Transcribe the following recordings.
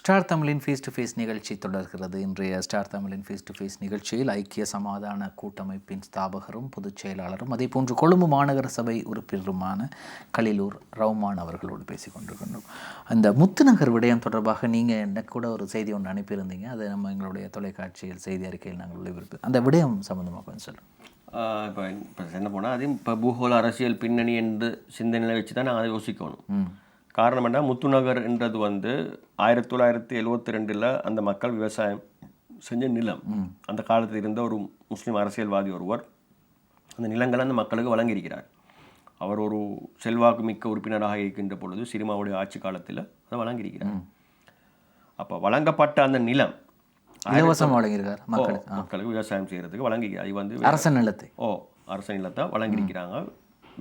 Star தமிழின் face to face நிகழ்ச்சி தொடர்கிறது. இன்றைய ஸ்டார் தமிழின் ஃபேஸ் டு ஃபேஸ் நிகழ்ச்சியில் ஐக்கிய சமாதான கூட்டமைப்பின் ஸ்தாபகரும் பொதுச் செயலாளரும் அதே போன்று கொழும்பு மாநகர சபை உறுப்பினருமான கலிலூர் ரவுமான் அவர்களோடு பேசிக் கொண்டிருக்கின்றோம். அந்த முத்துநகர் விடயம் தொடர்பாக நீங்கள் எனக்கு கூட ஒரு செய்தி ஒன்று அனுப்பியிருந்தீங்க. அதை நம்ம எங்களுடைய தொலைக்காட்சியில் செய்தி அறிக்கையில் நாங்கள் ஒளிபரப்பு அந்த விடயம் சம்மந்தமாக கொஞ்சம் சொல்லுங்கள். இப்போ என்ன போனால் அதையும் இப்போ பூகோள அரசியல் பின்னணி என்று சிந்தனையில் வச்சு தான் நாங்கள் அதை யோசிக்கணும். காரணம் என்ன, முத்துநகர் என்றது 1972 அந்த மக்கள் விவசாயம் செஞ்ச நிலம். அந்த காலத்தில் இருந்த ஒரு முஸ்லீம் அரசியல்வாதி ஒருவர் அந்த நிலங்களை அந்த மக்களுக்கு வழங்கியிருக்கிறார். அவர் ஒரு செல்வாக்கு மிக்க உறுப்பினராக இருக்கின்ற பொழுது சிரிமாவுடைய ஆட்சி காலத்தில் அதை வழங்கியிருக்கிறார். அப்போ வழங்கப்பட்ட அந்த நிலம் இலவசம் வழங்கியிருக்கார் மக்களுக்கு விவசாயம் செய்கிறதுக்கு வழங்கிக்கிறார். அது அரச நிலத்தை அரச நிலத்தை வழங்கியிருக்கிறாங்க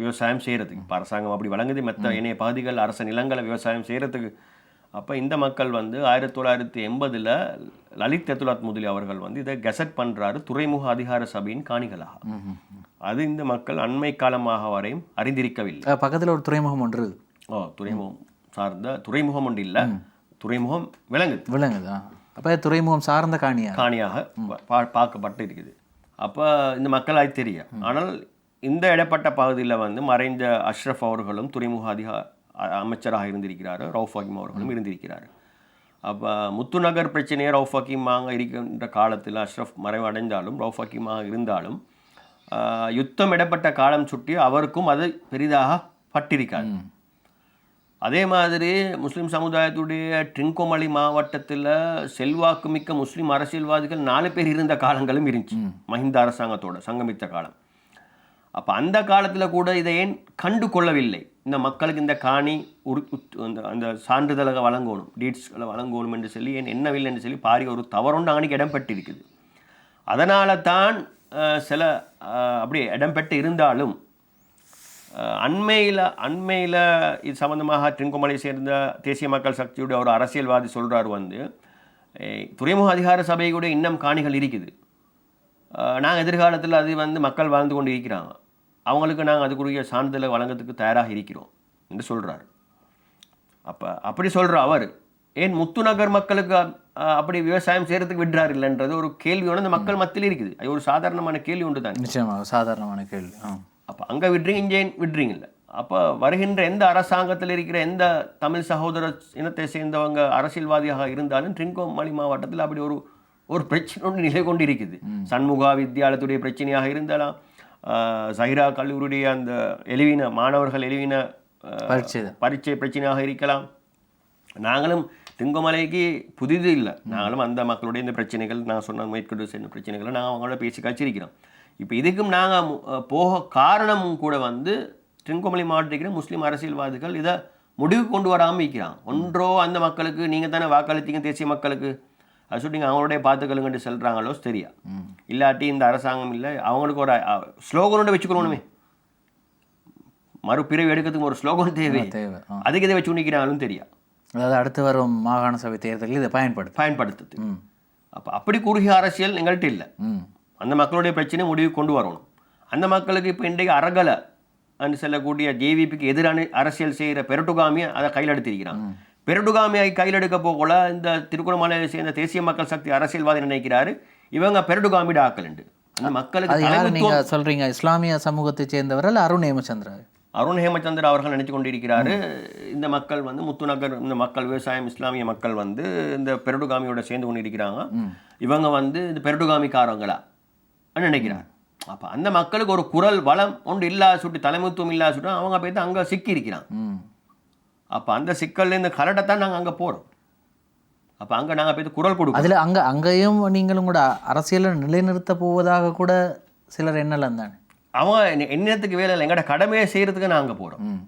விவசாயம் செய்கிறதுக்கு. இப்போ அரசாங்கம் அப்படி வழங்குது மற்ற இணைய பகுதிகள் அரச நிலங்களை விவசாயம் செய்கிறதுக்கு. அப்போ இந்த மக்கள் 1980 லலித் எத்துலாத் முதலி அவர்கள் இதை கெசட் பண்ணுறாரு துறைமுக அதிகார சபையின் காணிகளாக. அது இந்த மக்கள் அண்மை காலமாக வரையும் அறிந்திருக்கவில்லை. பக்கத்தில் ஒரு துறைமுகம் ஒன்று துறைமுகம் சார்ந்த துறைமுகம் ஒன்று இல்லை, துறைமுகம் விளங்குது. அப்போ துறைமுகம் சார்ந்த காணியாக பார்க்கப்பட்டு இருக்குது. அப்போ இந்த மக்கள் அது தெரியும். ஆனால் இந்த இடப்பட்ட பகுதியில் மறைந்த அஷ்ரஃப் அவர்களும் துறைமுக அமைச்சராக இருந்திருக்கிறார். ரவுஃப் ஹக்கீம் அவர்களும் இருந்திருக்கிறார். அப்போ முத்துநகர் பிரச்சனையை ரவுஃப் ஹக்கீமாக இருக்கின்ற காலத்தில் அஷ்ரஃப் மறைவடைந்தாலும் ரவுஃப் ஹக்கீமாக இருந்தாலும் யுத்தம் இடப்பட்ட காலம் சுட்டி அவருக்கும் அது பெரிதாக பட்டிருக்காது. அதே மாதிரி முஸ்லீம் சமுதாயத்துடைய ட்ரிங்கோமலி மாவட்டத்தில் செல்வாக்கு மிக்க முஸ்லீம் அரசியல்வாதிகள் 4 பேர் இருந்த காலங்களும் இருந்துச்சு மஹிந்த அரசாங்கத்தோட சங்கமித்த காலம். அப்போ அந்த காலத்தில் கூட இதை ஏன் கண்டு கொள்ளவில்லை? இந்த மக்களுக்கு இந்த காணி அந்த சான்றிதழை வழங்கணும், டீட்ஸ்களை வழங்கணும் என்று சொல்லி ஏன் என்னவில்லை என்று சொல்லி பாரி ஒரு தவறொன்று அன்றைக்கு இடம்பெற்றிருக்குது. அதனால தான் சில அப்படி இடம்பெற்று இருந்தாலும் அண்மையில் இது சம்பந்தமாக ட்ரிங்கோமலை சேர்ந்த தேசிய மக்கள் சக்தியுடைய ஒரு அரசியல்வாதி சொல்கிறார், துறைமுக அதிகார சபை கூட இன்னும் காணிகள் இருக்குது, நாங்கள் எதிர்காலத்தில் அது மக்கள் வாழ்ந்து கொண்டு இருக்கிறாங்க, அவங்களுக்கு நாங்கள் அதுக்குரிய சான்றிதழை வழங்கிறதுக்கு தயாராக இருக்கிறோம் என்று சொல்கிறார். அப்படி சொல்கிற அவர் ஏன் முத்துநகர் மக்களுக்கு அப்படி விவசாயம் செய்கிறதுக்கு விடுறாரு இல்லைன்றது ஒரு கேள்வியோட அந்த மக்கள் மத்தியில் இருக்குது. அது ஒரு சாதாரணமான கேள்வி ஒன்று தான். நிச்சயமாக சாதாரணமான கேள்வி. அப்போ அங்கே விடுறீங்க, இங்கே விடுறீங்க இல்லை. அப்போ வருகின்ற எந்த அரசாங்கத்தில் இருக்கிற எந்த தமிழ் சகோதர இனத்தை சேர்ந்தவங்க அரசியல்வாதியாக இருந்தாலும் ட்ரிங்கோமலை மாவட்டத்தில் அப்படி ஒரு பிரச்சனை ஒன்று நிலை கொண்டு இருக்குது. சண்முகா வித்யாலயத்துடைய பிரச்சனையாக இருந்தாலும், சஹிரா கல்லூரியுடைய அந்த மாணவர்கள் எழுவின பரீட்சை பிரச்சனையாக இருக்கலாம். நாங்களும் ட்ரிங்கோமலைக்கு புதிது இல்லை, நாங்களும் அந்த மக்களுடைய இந்த பிரச்சனைகள் நான் சொன்ன மேற்கொண்டு சேர்ந்த பிரச்சனைகளை நாங்கள் அவங்களோட பேசி கழிச்சிருக்கிறோம். இப்போ இதுக்கும் நாங்கள் போக காரணமும் கூட ட்ரிங்கோமலை மாவட்டத்தில் முஸ்லீம் அரசியல்வாதிகள் இதை முடிவு கொண்டு வராமல் இருக்கிறாங்க. ஒன்றோ அந்த மக்களுக்கு நீங்கள் தானே வாக்களித்தீங்க தேசிய மக்களுக்கு, அது சொல்லி நீங்கள் அவங்களோடைய பார்த்துக்கலுங்கன்னு சொல்கிறாங்களோ தெரியா, இல்லாட்டி இந்த அரசாங்கம் இல்லை அவங்களுக்கு ஒரு ஸ்லோகனோட வச்சுக்கணுமே, மறுபிறவி எடுக்கிறதுக்கு ஒரு ஸ்லோகன் தேவை, அதுக்கு இதை வச்சு நிற்கிறாங்களும் தெரியா. அதாவது அடுத்து வரும் மாகாண சபை தேர்தலில் இதை பயன்படுத்துது. அப்போ அப்படி குறுகிய அரசியல் எங்கள்கிட்ட இல்லை. அந்த மக்களுடைய பிரச்சனை முடிவு கொண்டு வரணும். அந்த மக்களுக்கு இப்போ இன்றைக்கு அரகலை அன்னு சொல்லக்கூடிய ஜேவிபிக்கு எதிரான அரசியல் செய்கிற பெரட்டுகாமியை அதை கையில் எடுத்திருக்கிறாங்க. பெரட்டுகாமியை கையில் எடுக்க போகல இந்த திருக்குறமலையை சேர்ந்த தேசிய மக்கள் சக்தி அரசியல்வாதி நினைக்கிறாரு இவங்க பெரட்டுகாமிட ஆக்கலண்டு. அந்த மக்களுக்கு நீங்கள் சொல்கிறீங்க இஸ்லாமிய சமூகத்தை சேர்ந்தவர்கள் அருண் ஹேமச்சந்திர அவர்கள் நினைச்சு கொண்டிருக்கிறாரு இந்த மக்கள் முத்துநகர் இந்த மக்கள் விவசாயம் இஸ்லாமிய மக்கள் இந்த பெரட்டுகாமியோட சேர்ந்து கொண்டு இருக்கிறாங்க, இவங்க இந்த பெரட்டுகாமிக்காரங்களா நினைக்கிறார். அப்போ அந்த மக்களுக்கு ஒரு குரல் வளம் ஒன்று இல்லாத சுட்டு தலைமைத்துவம் இல்லாத சுட்டு அவங்க போய் அங்கே சிக்கி இருக்கிறாங்க. அப்போ அந்த சிக்கல்ல இந்த கலட்டத்தான் நாங்கள் அங்கே போகிறோம். அப்போ அங்கே நாங்கள் போய் குரல் கொடுக்கணும். அதில் அங்கேயும் நீங்களும் கூட அரசியலை நிலைநிறுத்த போவதாக கூட சிலர் எண்ணலாம் தானே. அவங்க எண்ணத்துக்கு வேலை இல்லை, எங்களோட கடமையை செய்கிறதுக்கு நான் அங்கே போகிறோம்.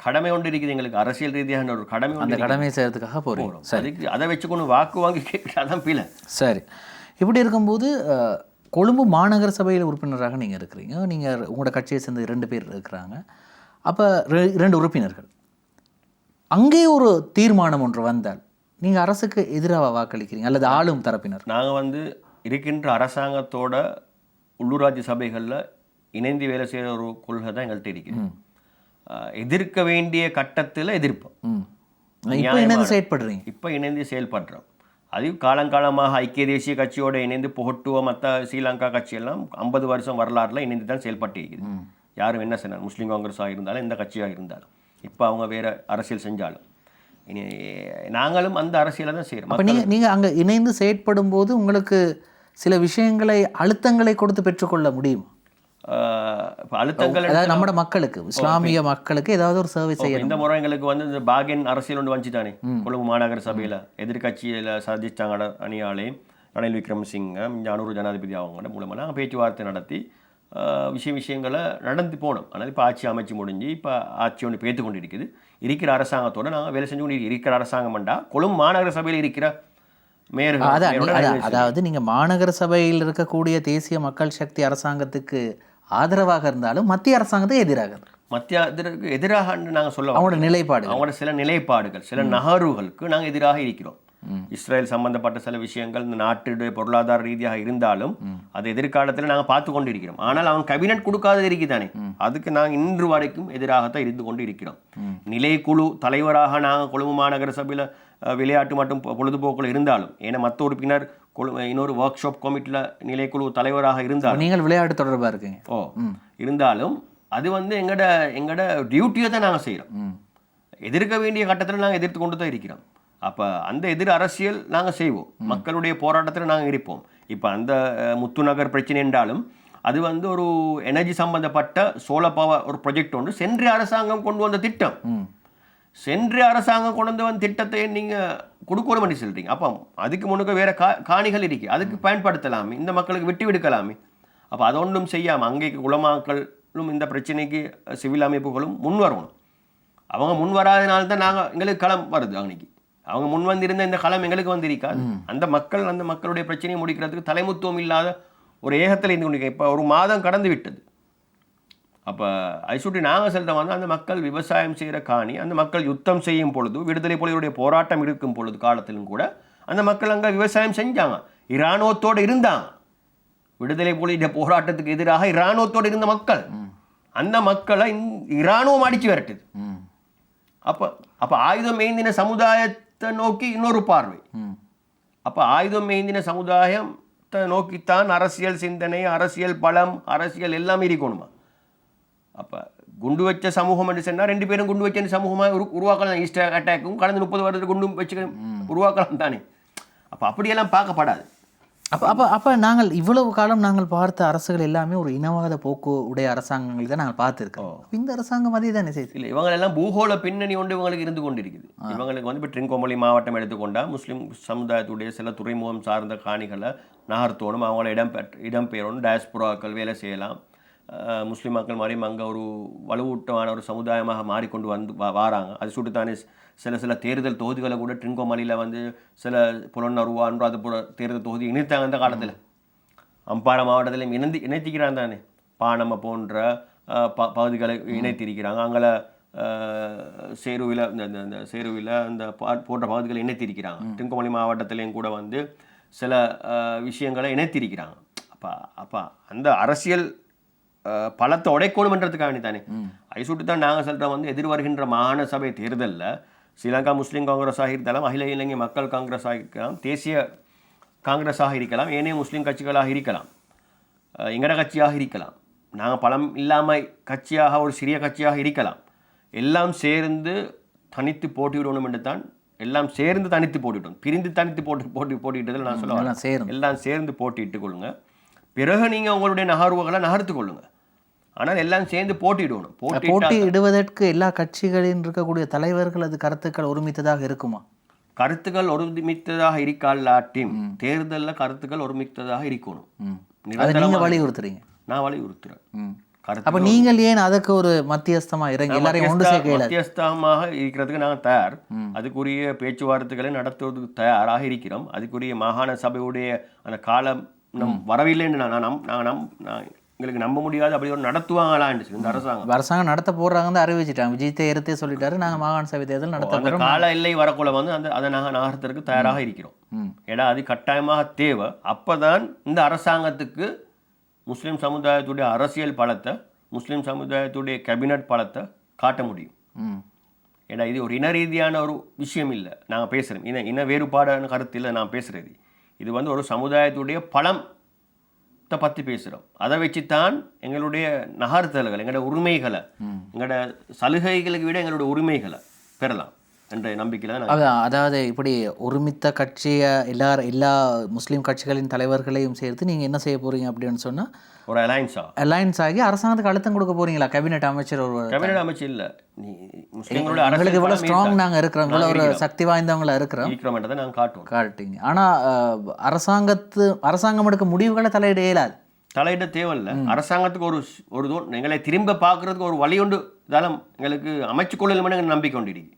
கடமை ஒன்று இருக்குது எங்களுக்கு, அரசியல் ரீதியாக ஒரு கடமை, அந்த கடமையை செய்கிறதுக்காக போகிறோம். அதுக்கு அதை வச்சுக்கொண்டு வாக்கு வாங்கி கேட்கலாம் பிள்ளை. சரி, இப்படி இருக்கும்போது கொழும்பு மாநகர சபையில் உறுப்பினராக நீங்கள் இருக்கிறீங்க, நீங்கள் உங்களோட கட்சியை சேர்ந்து 2 பேர் இருக்கிறாங்க. அப்போ 2 உறுப்பினர்கள், அங்கே ஒரு தீர்மானம் ஒன்று வந்தால் நீங்கள் அரசுக்கு எதிராக வாக்களிக்கிறீங்க அல்லது ஆளும் தரப்பினர்? நாங்கள் இருக்கின்ற அரசாங்கத்தோட உள்ளூராட்சி சபைகளில் இணைந்து வேலை செய்கிற ஒரு கொள்கை தான் எங்கள்கிட்ட இருக்குது. எதிர்க்க வேண்டிய கட்டத்தில் எதிர்ப்போம், இப்போ இணைந்து செயற்படுறீங்க. இப்போ இணைந்து செயல்படுறோம். அது காலங்காலமாக ஐக்கிய தேசிய கட்சியோடு இணைந்து புகட்டுவ மற்ற ஸ்ரீலங்கா கட்சியெல்லாம் 50 வருஷம் வரலாறுல இணைந்து தான் செயல்பட்டு இருக்குது. யாரும் என்ன செய்யணும், முஸ்லீம் காங்கிரஸாக இருந்தாலும் எந்த கட்சியாக இருந்தாலும், இப்போ அவங்க வேறு அரசியல் செஞ்சாலும் இனி நாங்களும் அந்த அரசியலை தான் செய்கிறோம். அப்போ நீங்கள் அங்கே இணைந்து செயற்படும் போது உங்களுக்கு சில விஷயங்களை அழுத்தங்களை கொடுத்து பெற்றுக்கொள்ள முடியும். அழுத்தங்கள் அதாவது நம்ம மக்களுக்கு, இஸ்லாமிய மக்களுக்கு ஏதாவது ஒரு சேவை செய்யணும். இந்த முறை எங்களுக்கு வந்து இந்த பாகின் அரசியல் ஒன்று வந்துச்சு தானே. கொழும்பு மாநகர சபையில் எதிர்கட்சியில் சஜித்தாங்க அணியாலே ரணில் விக்ரமசிங்க அனுரு ஜனாதிபதி அவங்க மூலமாக நாங்கள் பேச்சுவார்த்தை நடத்தி விஷயங்களை நடந்து போனோம். ஆனால் இப்போ ஆட்சி அமைச்சு முடிஞ்சு இப்போ ஆட்சி ஒன்று பேத்து கொண்டு இருக்குது. இருக்கிற அரசாங்கத்தோடு நாங்கள் வேலை செஞ்சு கொண்டு இருக்கிற அரசாங்கம்ண்டா கொழும்பு மாநகர சபையில் இருக்கிற அதாவது நீங்கள் மாநகர சபையில் இருக்கக்கூடிய தேசிய மக்கள் சக்தி அரசாங்கத்துக்கு ஆதரவாக இருந்தாலும் மத்திய அரசாங்கத்துக்கு எதிராக, மத்திய எதிராக நாங்கள் சொல்ல அவங்களோட நிலைப்பாடு, அவங்களோட சில நிலைப்பாடுகள், சில நகர்வுகளுக்கு நாங்கள் எதிராக இருக்கிறோம். இஸ்ரேல் சம்பந்தப்பட்ட சில விஷயங்கள் இந்த நாட்டுடைய பொருளாதார ரீதியாக இருந்தாலும் அது எதிர்காலத்தில் நாங்கள் பார்த்து கொண்டு இருக்கிறோம். ஆனால் அவன் கேபினட் கொடுக்காத இருக்குதானே, அதுக்கு நாங்கள் இன்று வரைக்கும் எதிராகத்தான் இருந்து கொண்டு இருக்கிறோம். நிலைக்குழு தலைவராக நாங்கள் கொழும்பு மாநகர சபையில் விளையாட்டு மற்றும் பொழுதுபோக்கில் இருந்தாலும், ஏன்னா மற்ற உறுப்பினர் இன்னொரு ஒர்க் ஷாப் கமிட்டியில் நிலைக்குழு தலைவராக இருந்தாலும், நீங்கள் விளையாட்டு தொடர்பாக இருக்கீங்க இருந்தாலும் அது வந்து எங்களோட டியூட்டியை தான் நாங்கள் செய்கிறோம். எதிர்க்க வேண்டிய கட்டத்தில் நாங்கள் எதிர்த்து கொண்டு தான் இருக்கிறோம். அப்போ அந்த எதிர் அரசியல் நாங்கள் செய்வோம், மக்களுடைய போராட்டத்தில் நாங்கள் இருப்போம். இப்போ அந்த முத்துநகர் பிரச்சனை என்றாலும் அது வந்து ஒரு எனர்ஜி சம்பந்தப்பட்ட சோலார் பவர் ஒரு ப்ரொஜெக்ட் ஒன்று சென்ற அரசாங்கம் கொண்டு வந்த திட்டம். சென்ற அரசாங்கம் கொண்டு வந்த திட்டத்தை நீங்கள் கொடுக்கணும் பண்ணி சொல்கிறீங்க. அப்போ அதுக்கு முன்னுக்கு வேறு காணிகள் இருக்கு, அதுக்கு பயன்படுத்தலாமே, இந்த மக்களுக்கு விட்டு விடுக்கலாமே. அப்போ அதை ஒன்றும் செய்யாமல் அங்கே உலமாக்களும் இந்த பிரச்சனைக்கு சிவில் அமைப்புகளும் முன் வரணும். அவங்க முன் வராதனால்தான் நாங்கள் எங்களுக்கு களம் வருது. அன்னைக்கு அவங்க முன் வந்திருந்த இந்த களம் எங்களுக்கு வந்திருக்காது. அந்த மக்களுடைய பிரச்சனையை முடிக்கிறதுக்கு தலைமுத்துவம் இல்லாத ஒரு ஏகத்தில் இருந்து கொண்டிருக்க. இப்போ ஒரு மாதம் கடந்து விட்டது. அப்போ ஐசுட்டி நாங்கள் செல்ற வந்து அந்த மக்கள் விவசாயம் செய்கிற காணி, அந்த மக்கள் யுத்தம் செய்யும் பொழுது, விடுதலை புலிகளுடைய போராட்டம் இருக்கும் பொழுது காலத்திலும் கூட அந்த மக்கள் அங்கே விவசாயம் செஞ்சாங்க, இராணுவத்தோடு இருந்தாங்க. விடுதலை புலியுடைய போராட்டத்துக்கு எதிராக இராணுவத்தோடு இருந்த மக்கள், அந்த மக்களை இராணுவம் அடித்து விரட்டுது. அப்போ ஆயுதம் ஏந்தின சமுதாயத்தை நோக்கி இன்னொரு பார்வை. அப்போ ஆயுதம் ஏந்தின சமுதாயத்தை நோக்கித்தான் அரசியல் சிந்தனை, அரசியல் பலம், அரசியல் எல்லாம் இருக்கணுமா? அப்போ குண்டு வச்ச சமூகம் என்று சொன்னால் 2 பேரும் குண்டு வச்ச சமூகமாக உருவாக்கலாம். ஈஸ்டர் அட்டாக்கும் கடந்த 30 வருடத்துக்கு குண்டு வச்சு உருவாக்கலாம் தானே. அப்போ அப்படியெல்லாம் பார்க்கப்படாது. அப்போ நாங்கள் இவ்வளவு காலம் நாங்கள் பார்த்த அரசுகள் எல்லாமே ஒரு இனவாத போக்கு உடைய அரசாங்கங்கள் தான் நாங்கள் பார்த்துருக்கோம். இந்த அரசாங்கம் அதே தானே செய்யுது. இல்லை, இவங்களெல்லாம் பூகோள பின்னணி ஒன்று இவங்களுக்கு இருந்து கொண்டிருக்குது. இவங்களுக்கு வந்து இப்போ ட்ரிங்கோமலி மாவட்டம் எடுத்துக்கொண்டால் முஸ்லீம் சமுதாயத்துடைய சில துறைமுகம் சார்ந்த காணிகளை நகர்த்தோணும், அவங்கள இடம்பெயரணும், டயஸ்போராக்கள் வேலை செய்யலாம், முஸ்லீம் மக்கள் மாதிரியும் அங்கே ஒரு வலுவூட்டமான ஒரு சமுதாயமாக மாறிக்கொண்டு வராங்க. அது சுட்டுத்தானே சில தேர்தல் தொகுதிகளை கூட ட்ரிங்கோமலியில் வந்து சில புலனருவா அனுராதபுர தேர்தல் தொகுதி இணைத்தாங்க. அந்த காலத்தில் அம்பாறை மாவட்டத்தில் இணைத்திக்கிறாங்க தானே. பானம போன்ற பகுதிகளை இணைத்திருக்கிறாங்க. அங்கே சேருவில் இந்த சேருவில் அந்த போன்ற பகுதிகளை இணைத்திருக்கிறாங்க. ட்ரிங்கோமலி மாவட்டத்திலையும் கூட வந்து சில விஷயங்களை இணைத்திருக்கிறாங்க. அப்போ அந்த அரசியல் பலத்தை உடைக்கணும்ன்றதுக்காக வேண்டி தானே ஐசுட்டு தான் நாங்கள் சொல்கிறோம். வந்து எதிர்வருகின்ற மாகாண சபை தேர்தலில் ஸ்ரீலங்கா முஸ்லீம் காங்கிரஸாக இருந்தாலும், அகில இலங்கை மக்கள் காங்கிரஸாக இருக்கலாம், தேசிய காங்கிரஸாக இருக்கலாம், ஏனைய முஸ்லீம் கட்சிகளாக இருக்கலாம், எங்கட கட்சியாக இருக்கலாம், நாங்கள் பலம் இல்லாமல் கட்சியாக ஒரு சிறிய கட்சியாக இருக்கலாம், எல்லாம் சேர்ந்து தனித்து போட்டிவிடணும் என்று தான் எல்லாம் சேர்ந்து தனித்து போட்டிவிட்டோம். பிரிந்து தனித்து போட்டிட்டதில் நான் சொல்லுவேன், எல்லாம் சேர்ந்து போட்டிட்டு கொள்ளுங்க. பிறகு நீங்கள் உங்களுடைய நகர்வுகளை நகர்த்து கொள்ளுங்க. ஆனால் எல்லாம் சேர்ந்து போட்டியிடணும். போட்டியிடுவதற்கு எல்லா கட்சிகளின் இருக்கக்கூடிய தலைவர்கள் அது கருத்துக்கள் ஒருமித்ததாக இருக்குமா? கருத்துக்கள் ஒருமித்ததாக இருக்காலாட்டியும் தேர்தலில் கருத்துக்கள் ஒருமித்ததாக இருக்கணும். நீங்க வலியுறுத்துறீங்க, நான் வலியுறுத்துறேன். அப்ப நீங்கள் ஏன் அதுக்கு ஒரு மத்தியஸ்தமா இறங்கி எல்லாரையும் ஒன்று சேர்க்க மத்தியஸ்தமாக இருக்கிறதுக்கு நாங்கள் தயார். அதுக்குரிய பேச்சுவார்த்தைகளை நடத்துவதற்கு தயாராக இருக்கிறோம். அதுக்குரிய மாகாண சபையுடைய அந்த காலம் வரவில்லைன்னு எங்களுக்கு நம்ப முடியாது. அப்படி ஒரு நடத்துவாங்களான்னு இந்த அரசாங்கம் நடத்த போடுறாங்கன்னு அறிவிச்சிட்டாங்க. விஜய் எடுத்தே சொல்லிட்டாரு, நாங்கள் மாகாண சபை தேர்தல் நடத்த கால எல்லை வரக்குள்ள வந்து அதை நாங்கள் நகர்த்துறதுக்கு தயாராக இருக்கிறோம். ஏன்னா அது கட்டாயமாக தேவை. அப்போதான் இந்த அரசாங்கத்துக்கு முஸ்லீம் சமுதாயத்துடைய அரசியல் பலத்தை, முஸ்லீம் சமுதாயத்துடைய கேபினட் பலத்தை காட்ட முடியும். ஏன்னா இது ஒரு இன ரீதியான ஒரு விஷயம் இல்லை. நாங்கள் பேசுகிறோம் இன வேறுபாடான கருத்து இல்லை நான் பேசுகிறது. இது வந்து ஒரு சமுதாயத்துடைய பலத்தை பற்றி பேசுகிறோம். அதை வச்சுத்தான் எங்களுடைய நகர்த்தல்கள், எங்களோட உரிமைகளை, எங்களோட சலுகைகளுக்கு விட எங்களுடைய உரிமைகளை பெறலாம் என்ற நம்பிக்கையில் தான். அதாவது இப்படி ஒருமித்த கட்சியை எல்லா முஸ்லீம் கட்சிகளின் தலைவர்களையும் சேர்த்து நீங்கள் என்ன செய்ய போகிறீங்க அப்படின்னு சொன்னால் ஒரு அலையன்ஸ் ஆகி அரசாங்கத்துக்கு அழுத்தம் கொடுக்க போறீங்களா? கேபினெட் அமைச்சர் இல்லை, எங்களுக்கு இவ்வளோ ஸ்ட்ராங் நாங்கள் இருக்கிறோம், இவ்வளோ ஒரு சக்தி வாய்ந்தவங்களா இருக்கிறோம் நாங்கள் காட்டுங்க. ஆனால் அரசாங்கம் எடுக்க முடிவுகளை தலையிட இயலாது. தலையிட தேவையில்லை. அரசாங்கத்துக்கு ஒரு எங்களை திரும்ப பார்க்கறதுக்கு ஒரு வழி ஒன்று இதெல்லாம் எங்களுக்கு அமைச்சு கொள்ளலும் எங்கள் நம்பிக்கை கொண்டிருக்கு.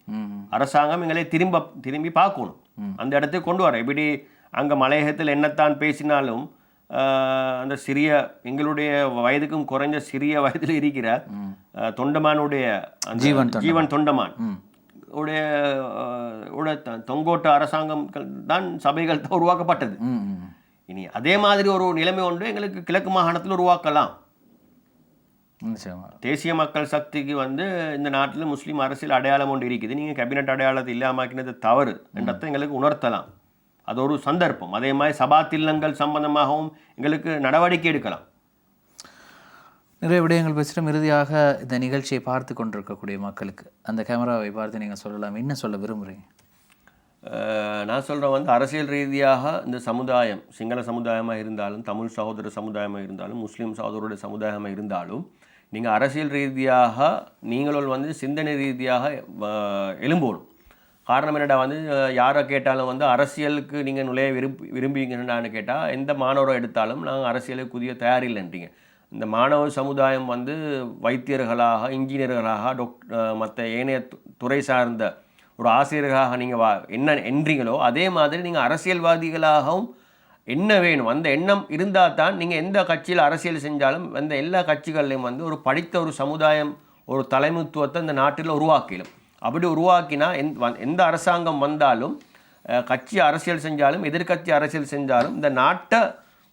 அரசாங்கம் எங்களை திரும்பி பார்க்கணும், அந்த இடத்துக்கு கொண்டு வர. இப்படி அங்கே மலையகத்தில் என்னத்தான் பேசினாலும் அந்த சிறிய எங்களுடைய வயதுக்கும் குறைஞ்ச சிறிய வயதில் இருக்கிற தொண்டமானுடைய ஜீவன் தொண்டமான் உடைய தொங்கோட்ட அரசாங்கம் தான் சபைகள் தான் உருவாக்கப்பட்டது. இனி அதே மாதிரி ஒரு நிலைமை ஒன்று எங்களுக்கு கிழக்கு மாகாணத்தில் உருவாக்கலாம். தேசிய மக்கள் சக்திக்கு வந்து இந்த நாட்டில் முஸ்லீம் அரசியல் அடையாளம் ஒன்று இருக்குது. நீங்கள் கேபினட் அடையாளத்தை இல்லாமக்கினது தவறு என்றதை எங்களுக்கு உணர்த்தலாம். அது ஒரு சந்தர்ப்பம். அதே மாதிரி சபா தில்லங்கள் சம்பந்தமாகவும் எங்களுக்கு நடவடிக்கை எடுக்கலாம். நிறைய விடயங்கள் பேசிட்டோம். இறுதியாக இந்த நிகழ்ச்சியை பார்த்து கொண்டிருக்கக்கூடிய மக்களுக்கு அந்த கேமராவை பார்த்து நீங்கள் சொல்லலாம், என்ன சொல்ல விரும்புகிறீங்க? நான் சொல்கிறேன் வந்து அரசியல் ரீதியாக இந்த சமுதாயம், சிங்கள சமுதாயமாக இருந்தாலும், தமிழ் சகோதர சமுதாயமாக இருந்தாலும், முஸ்லீம் சகோதரோட சமுதாயமாக இருந்தாலும், நீங்கள் அரசியல் ரீதியாக நீங்களும் வந்து சிந்தனை ரீதியாக எழும்பணும். காரணம் என்னடா வந்து யாரை கேட்டாலும் வந்து அரசியலுக்கு நீங்கள் நுழைய விரும்புவீங்கன்னு கேட்டால் எந்த மாணவரை எடுத்தாலும் நாங்கள் அரசியலுக்கு புதிய தயாரில்லைன்றீங்க. இந்த மாணவ சமுதாயம் வந்து வைத்தியர்களாக, இன்ஜினியர்களாக, மற்ற ஏனைய துறை சார்ந்த ஒரு ஆசிரியர்களாக நீங்கள் என்ன என்றீங்களோ அதே மாதிரி நீங்கள் அரசியல்வாதிகளாகவும் என்ன வேணும் அந்த எண்ணம் இருந்தால் தான் நீங்கள் எந்த கட்சியில் அரசியல் செஞ்சாலும் அந்த எல்லா கட்சிகள்லையும் வந்து ஒரு படித்த ஒரு சமுதாயம், ஒரு தலைமைத்துவத்தை இந்த நாட்டில் உருவாக்கிடும். அப்படி உருவாக்கினா எந்த அரசாங்கம் வந்தாலும், கட்சி அரசியல் செஞ்சாலும், எதிர்கட்சி அரசியல் செஞ்சாலும் இந்த நாட்டை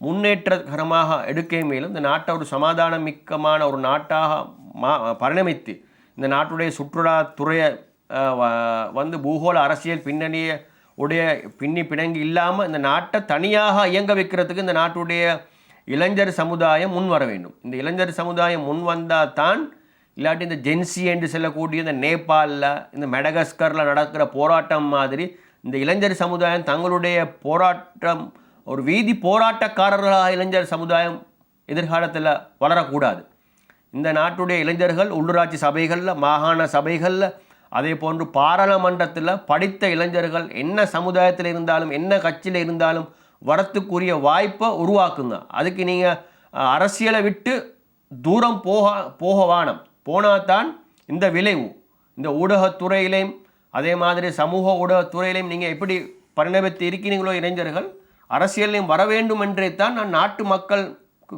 முன்னேற்றகரமாக எடுக்க மேலும் இந்த நாட்டை ஒரு சமாதான மிக்கமான ஒரு நாட்டாக பரிணமித்து இந்த நாட்டுடைய சுற்றுலாத்துறையை வந்து பூகோள அரசியல் பின்னணியை பிணங்கி இல்லாமல் இந்த நாட்டை தனியாக இயங்க வைக்கிறதுக்கு இந்த நாட்டுடைய இளைஞர் சமுதாயம் முன் வர வேண்டும். இந்த இளைஞர் சமுதாயம் முன் வந்தால் தான், இல்லாட்டி இந்த ஜென்சி என்று சொல்லக்கூடிய இந்த நேபாளில், இந்த மெடகஸ்கரில் நடக்கிற போராட்டம் மாதிரி இந்த இளைஞர் சமுதாயம் தங்களுடைய போராட்டம் ஒரு வீதி போராட்டக்காரர்களாக இளைஞர் சமுதாயம் எதிர்காலத்தில் வளரக்கூடாது. இந்த நாட்டுடைய இளைஞர்கள் உள்ளூராட்சி சபைகளில், மாகாண சபைகளில், அதே போன்று பாராளுமன்றத்தில் படித்த இளைஞர்கள் என்ன சமுதாயத்தில் இருந்தாலும் என்ன கட்சியில் இருந்தாலும் வரத்துக்குரிய வாய்ப்பை உருவாக்குங்க. அதுக்கு நீங்கள் அரசியலை விட்டு தூரம் போக வானம் போனால்தான் இந்த விளைவு இந்த ஊடகத்துறையிலையும் அதே மாதிரி சமூக ஊடகத்துறையிலையும் நீங்கள் எப்படி பரிணமித்து இருக்கிறீங்களோ இளைஞர்கள் அரசியலையும் வர வேண்டும் என்றே தான் நான் நாட்டு மக்கள்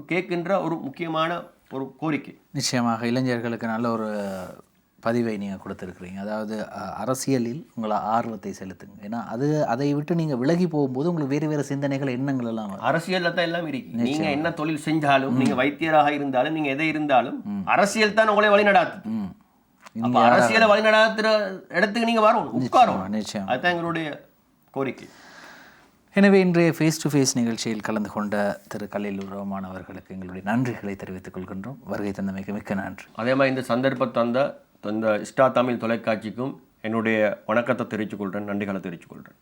கேட்கின்ற ஒரு முக்கியமான ஒரு கோரிக்கை. நிச்சயமாக இளைஞர்களுக்கு நல்ல ஒரு பதிவை நீங்கள் கொடுத்துருக்குறீங்க. அதாவது அரசியலில் உங்களை ஆர்வத்தை செலுத்துங்க. ஏன்னா அதை விட்டு நீங்கள் விலகி போகும்போது உங்களுக்கு வேறு வேறு சிந்தனைகள், எண்ணங்கள் எல்லாம் அரசியலில் தான் எல்லாம் இருக்கு. நீங்கள் என்ன தொழில் செஞ்சாலும், நீங்கள் வைத்தியராக இருந்தாலும், நீங்கள் எதை இருந்தாலும் அரசியல் தான் உங்களை வழிநடாத்து. அரசியலை வழிநடாத்துற இடத்துக்கு நீங்கள் வரணும், உட்காரும். நிச்சயம், அதுதான் எங்களுடைய கோரிக்கை. எனவே இன்றைய ஃபேஸ் டு ஃபேஸ் நிகழ்ச்சியில் கலந்து கொண்ட திரு கலிலுர் ரஹ்மான் அவர்களுக்கு எங்களுடைய நன்றிகளை தெரிவித்துக் கொள்கின்றோம். வருகை தந்தமைக்கு மிக்க நன்றி. அதே மாதிரி இந்த சந்தர்ப்பத்தை இந்த ஸ்டார் தமிழ் தொலைக்காட்சிக்கும் என்னுடைய வணக்கத்தை தெரிவித்துக் கொள்கிறேன், நன்றிகளை தெரிவித்துக் கொள்கிறேன்.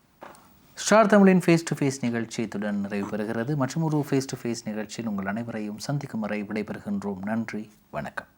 ஸ்டார் தமிழின் ஃபேஸ் டு ஃபேஸ் நிகழ்ச்சி இத்துடன் நிறைவு பெறுகிறது. மற்றும் ஒரு ஃபேஸ் டு ஃபேஸ் நிகழ்ச்சியில் உங்கள் அனைவரையும் சந்திக்கும் வரை விடைபெறுகின்றோம். நன்றி, வணக்கம்.